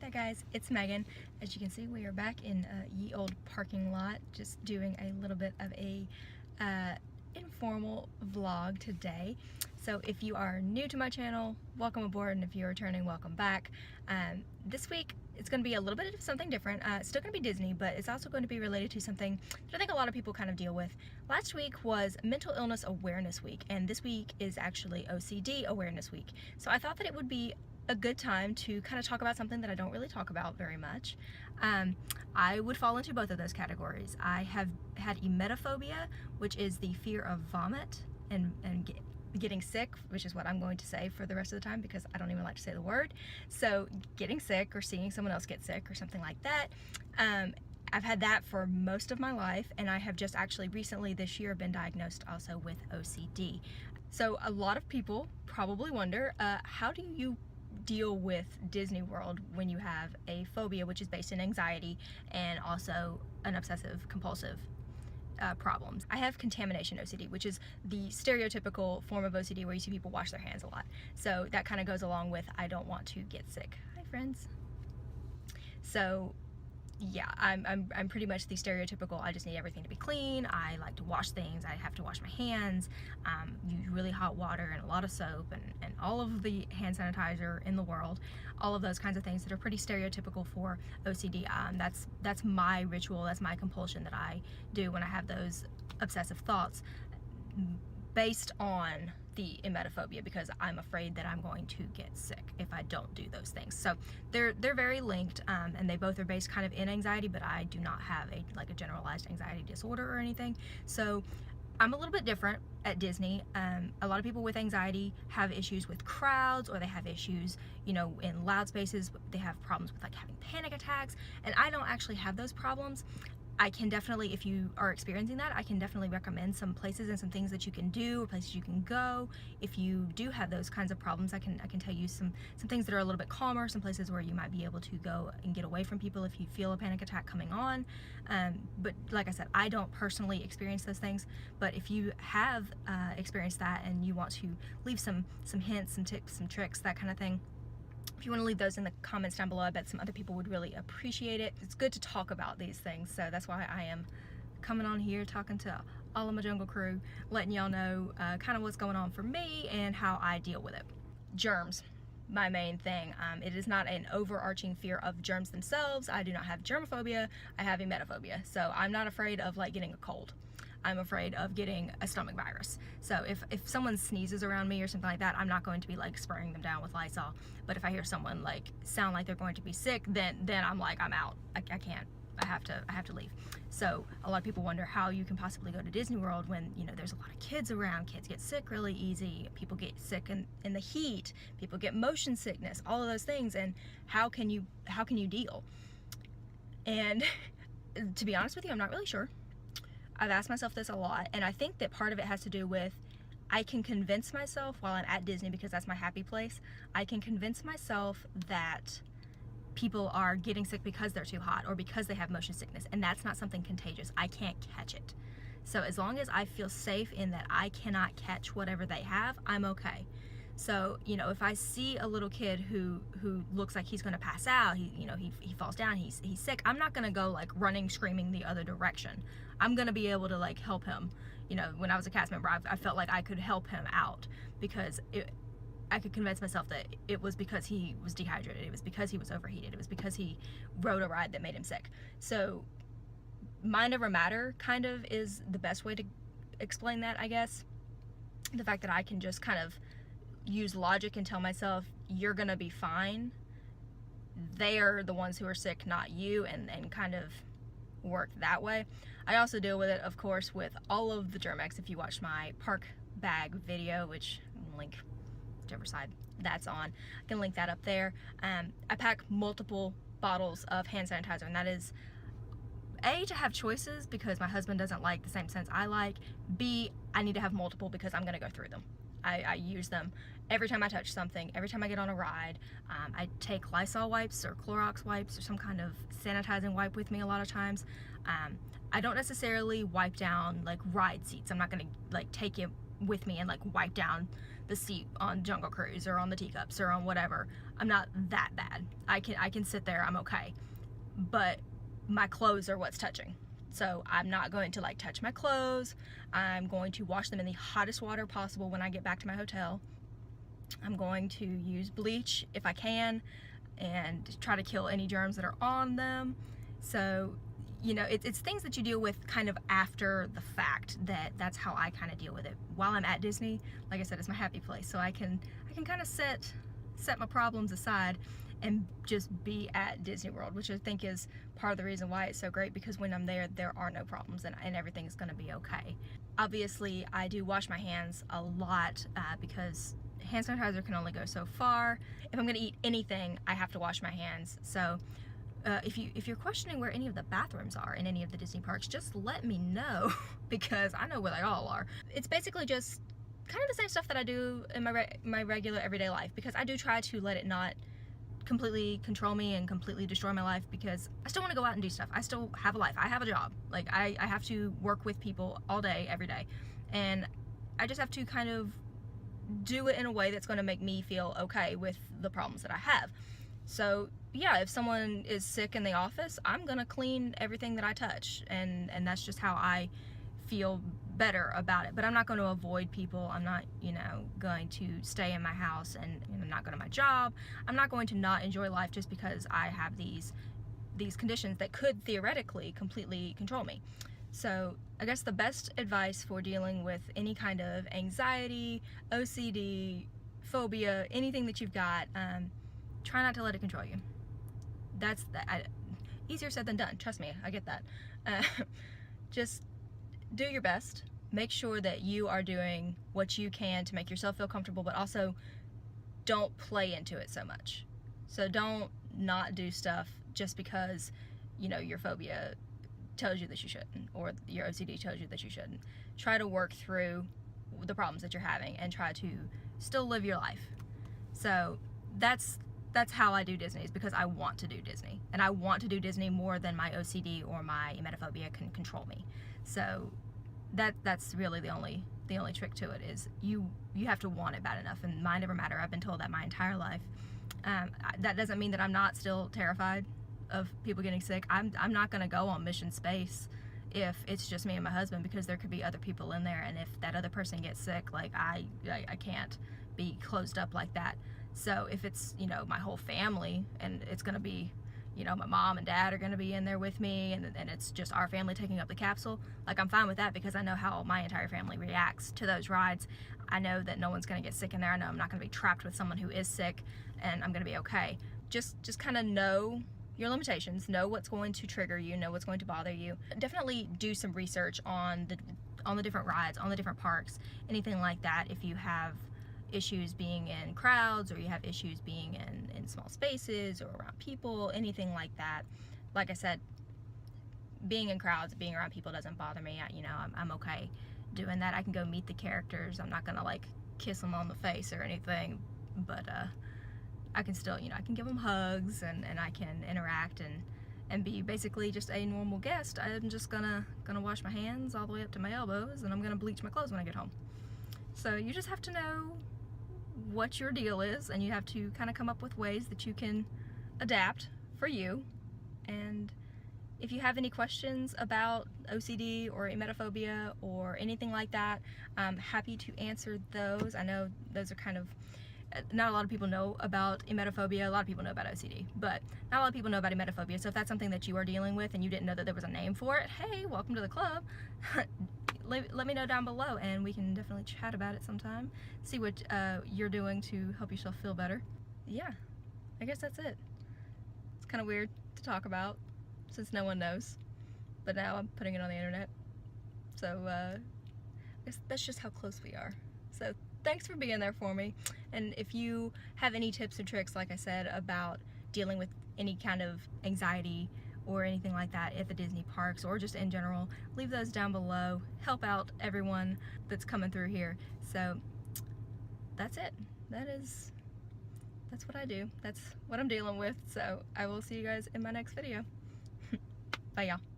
Hey guys, it's Megan. As you can see, we are back in ye old parking lot, just doing a little bit of a informal vlog today. So if you are new to my channel, welcome aboard, and if you're returning, welcome back. This week it's going to be a little bit of something different. It's still going to be Disney, but it's also going to be related to something that I think a lot of people kind of deal with. Last week was Mental Illness Awareness Week, and this week is actually OCD Awareness Week. So I thought that it would be a good time to kind of talk about something that I don't really talk about very much. I would fall into both of those categories. I have had emetophobia, which is the fear of vomit and getting sick, which is what I'm going to say for the rest of the time because I don't even like to say the word. So getting sick or seeing someone else get sick or something like that. I've had that for most of my life, and I have just actually recently this year been diagnosed also with OCD. So a lot of people probably wonder, how do you deal with Disney World when you have a phobia, which is based in anxiety and also an obsessive compulsive problems. I have contamination OCD, which is the stereotypical form of OCD where you see people wash their hands a lot. So that kind of goes along with I don't want to get sick. Hi friends. So yeah, I'm pretty much the stereotypical, I just need everything to be clean, I like to wash things, I have to wash my hands, use really hot water and a lot of soap and all of the hand sanitizer in the world, all of those kinds of things that are pretty stereotypical for OCD. That's my ritual, that's my compulsion that I do when I have those obsessive thoughts based on the emetophobia, because I'm afraid that I'm going to get sick if I don't do those things. So they're very linked, and they both are based kind of in anxiety, but I do not have a generalized anxiety disorder or anything. So I'm a little bit different at Disney. A lot of people with anxiety have issues with crowds, or they have issues, in loud spaces. They have problems with having panic attacks, and I don't actually have those problems. I can definitely, if you are experiencing that, I can definitely recommend some places and some things that you can do, or places you can go. If you do have those kinds of problems, I can tell you some things that are a little bit calmer, some places where you might be able to go and get away from people if you feel a panic attack coming on. But like I said, I don't personally experience those things, but if you have experienced that and you want to leave some hints, some tips, some tricks, that kind of thing, if you want to leave those in the comments down below, I bet some other people would really appreciate it. It's good to talk about these things, so that's why I am coming on here talking to all of my jungle crew, letting y'all know kind of what's going on for me and how I deal with it. Germs, my main thing. It is not an overarching fear of germs themselves. I do not have germophobia, I have emetophobia. So I'm not afraid of getting a cold. I'm afraid of getting a stomach virus. So if someone sneezes around me or something like that, I'm not going to be spraying them down with Lysol. But if I hear someone sound like they're going to be sick, then I'm I'm out. I can't. I have to leave. So a lot of people wonder how you can possibly go to Disney World when there's a lot of kids around. Kids get sick really easy. People get sick in the heat. People get motion sickness. All of those things. And how can you deal? And to be honest with you, I'm not really sure. I've asked myself this a lot, and I think that part of it has to do with I can convince myself while I'm at Disney, because that's my happy place, I can convince myself that people are getting sick because they're too hot or because they have motion sickness, and that's not something contagious. I can't catch it. So as long as I feel safe in that I cannot catch whatever they have, I'm okay. So, if I see a little kid who looks like he's going to pass out, he falls down, he's sick, I'm not going to go running, screaming the other direction. I'm going to be able to help him. When I was a cast member, I felt like I could help him out because I could convince myself that it was because he was dehydrated, it was because he was overheated, it was because he rode a ride that made him sick. So mind over matter kind of is the best way to explain that, I guess. The fact that I can just kind of use logic and tell myself you're gonna be fine. They are the ones who are sick, not you, and kind of work that way. I also deal with it, of course, with all of the Germex. If you watched my park bag video, which I can link whichever side that's on, I can link that up there. I pack multiple bottles of hand sanitizer, and that is A, to have choices because my husband doesn't like the same scents I like. B, I need to have multiple because I'm gonna go through them. I use them every time I touch something, every time I get on a ride. I take Lysol wipes or Clorox wipes or some kind of sanitizing wipe with me a lot of times. I don't necessarily wipe down ride seats. I'm not gonna take it with me and like wipe down the seat on Jungle Cruise or on the teacups or on whatever. I'm not that bad. I can sit there, I'm okay. But my clothes are what's touching. So I'm not going to like touch my clothes. I'm going to wash them in the hottest water possible when I get back to my hotel. I'm going to use bleach if I can and try to kill any germs that are on them. So, you know, it's things that you deal with kind of after the fact. That's how I kind of deal with it. While I'm at Disney, like I said, it's my happy place. So I can kind of set my problems aside and just be at Disney World, which I think is part of the reason why it's so great, because when I'm there are no problems and everything's going to be okay. Obviously, I do wash my hands a lot because hand sanitizer can only go so far. If I'm going to eat anything, I have to wash my hands. So if you're questioning where any of the bathrooms are in any of the Disney parks, just let me know because I know where they all are. It's basically just kind of the same stuff that I do in my regular everyday life, because I do try to let it not completely control me and completely destroy my life, because I still want to go out and do stuff. I still have a life. I have a job. Like I have to work with people all day, every day, and I just have to kind of do it in a way that's going to make me feel okay with the problems that I have. So yeah, if someone is sick in the office, I'm gonna clean everything that I touch, and that's just how I feel better about it. But I'm not going to avoid people. I'm not, you know, going to stay in my house and not go to my job. I'm not going to not enjoy life just because I have these conditions that could theoretically completely control me. So I guess the best advice for dealing with any kind of anxiety, OCD, phobia, anything that you've got, try not to let it control you. That's easier said than done. Trust me, I get that. Just do your best. Make sure that you are doing what you can to make yourself feel comfortable, but also don't play into it so much. So don't not do stuff just because, you know, your phobia tells you that you shouldn't, or your OCD tells you that you shouldn't. Try to work through the problems that you're having and try to still live your life. So that's how I do Disney, is because I want to do Disney, and I want to do Disney more than my OCD or my emetophobia can control me. So that's really the only trick to it, is you have to want it bad enough, and mind over matter. I've been told that my entire life. That doesn't mean that I'm not still terrified of people getting sick. I'm not going to go on mission space if it's just me and my husband, because there could be other people in there, and if that other person gets sick, like I can't be closed up like that. So if it's, you know, my whole family, and it's going to be, you know, my mom and dad are going to be in there with me, and it's just our family taking up the capsule, like I'm fine with that, because I know how my entire family reacts to those rides. I know that no one's going to get sick in there. I know I'm not going to be trapped with someone who is sick, and I'm going to be okay. Just kind of know your limitations, know what's going to trigger you, know what's going to bother you. Definitely do some research on the different rides, on the different parks, anything like that. If you have issues being in crowds, or you have issues being in small spaces or around people, anything like that. Like I said, being in crowds, being around people doesn't bother me. I'm okay doing that. I can go meet the characters. I'm not gonna like kiss them on the face or anything, but I can still, I can give them hugs, and I can interact and be basically just a normal guest. I'm just gonna wash my hands all the way up to my elbows, and I'm gonna bleach my clothes when I get home. So you just have to know what your deal is, and you have to kind of come up with ways that you can adapt for you. And if you have any questions about OCD or emetophobia or anything like that, I'm happy to answer those. I know those are kind of, not a lot of people know about emetophobia. A lot of people know about OCD, but not a lot of people know about emetophobia. So if that's something that you are dealing with and you didn't know that there was a name for it, hey, welcome to the club. Let me know down below, and we can definitely chat about it sometime. See what you're doing to help yourself feel better. Yeah, I guess that's it. It's kind of weird to talk about since no one knows, but now I'm putting it on the internet. So I guess that's just how close we are. So thanks for being there for me. And if you have any tips or tricks, like I said, about dealing with any kind of anxiety or anything like that at the Disney parks, or just in general, leave those down below. Help out everyone that's coming through here. So that's it. That's what I do. That's what I'm dealing with. So I will see you guys in my next video. Bye, y'all.